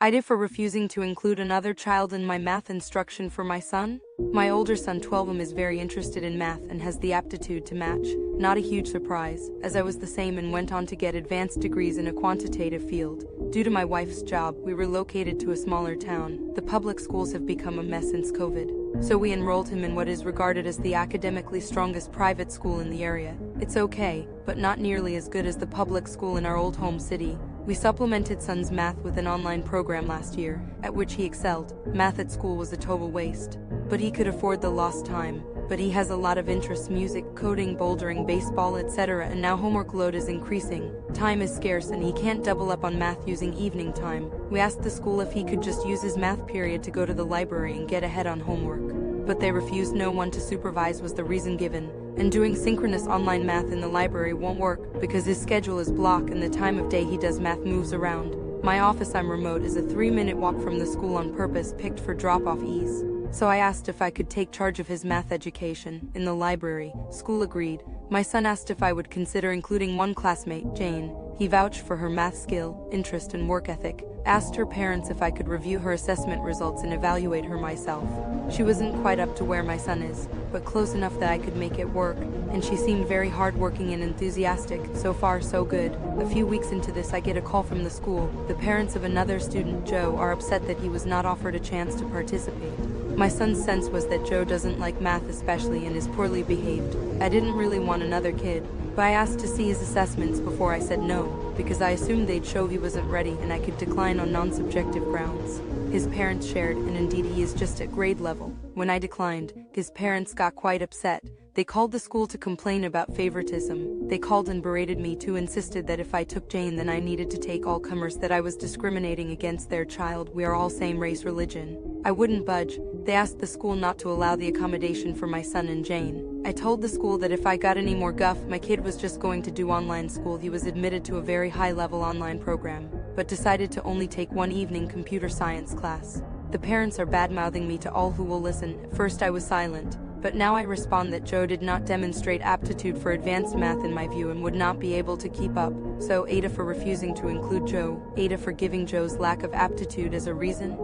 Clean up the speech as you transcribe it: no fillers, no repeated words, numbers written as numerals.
AITA for refusing to include another child in my math instruction for my son. My older son 12 is very interested in math and has the aptitude to match. Not a huge surprise, as I was the same and went on to get advanced degrees in a quantitative field. Due to my wife's job, we relocated to a smaller town. The public schools have become a mess since COVID. So we enrolled him in what is regarded as the academically strongest private school in the area. It's okay, but not nearly as good as the public school in our old home city. We supplemented son's math with an online program last year, at which he excelled. Math at school was a total waste, but he could afford the lost time. But he has a lot of interests: music, coding, bouldering, baseball, etc. And now homework load is increasing. Time is scarce and he can't double up on math using evening time. We asked the school if he could just use his math period to go to the library and get ahead on homework, but they refused. No one to supervise was the reason given. And doing synchronous online math in the library won't work because his schedule is blocked and the time of day he does math moves around. My office, I'm remote, is a 3-minute walk from the school on purpose, picked for drop-off ease. So I asked if I could take charge of his math education in the library. School agreed. My son asked if I would consider including one classmate, Jane. He vouched for her math skill, interest, and work ethic. Asked her parents if I could review her assessment results and evaluate her myself. She wasn't quite up to where my son is, but close enough that I could make it work, and she seemed very hardworking and enthusiastic. So far, so good. A few weeks into this, I get a call from the school. The parents of another student, Joe, are upset that he was not offered a chance to participate. My son's sense was that Joe doesn't like math especially and is poorly behaved. I didn't really want another kid, but I asked to see his assessments before I said no, because I assumed they'd show he wasn't ready and I could decline on non-subjective grounds. His parents shared, and indeed he is just at grade level. When I declined, his parents got quite upset. They called the school to complain about favoritism. They called and berated me too, insisted that if I took Jane then I needed to take all comers, that I was discriminating against their child. We are all same race, religion. I wouldn't budge. They asked the school not to allow the accommodation for my son and Jane. I told the school that if I got any more guff, my kid was just going to do online school. He was admitted to a very high-level online program, but decided to only take one evening computer science class. The parents are bad-mouthing me to all who will listen. At first I was silent, but now I respond that Joe did not demonstrate aptitude for advanced math in my view and would not be able to keep up. So AITA for refusing to include Joe, AITA for giving Joe's lack of aptitude as a reason.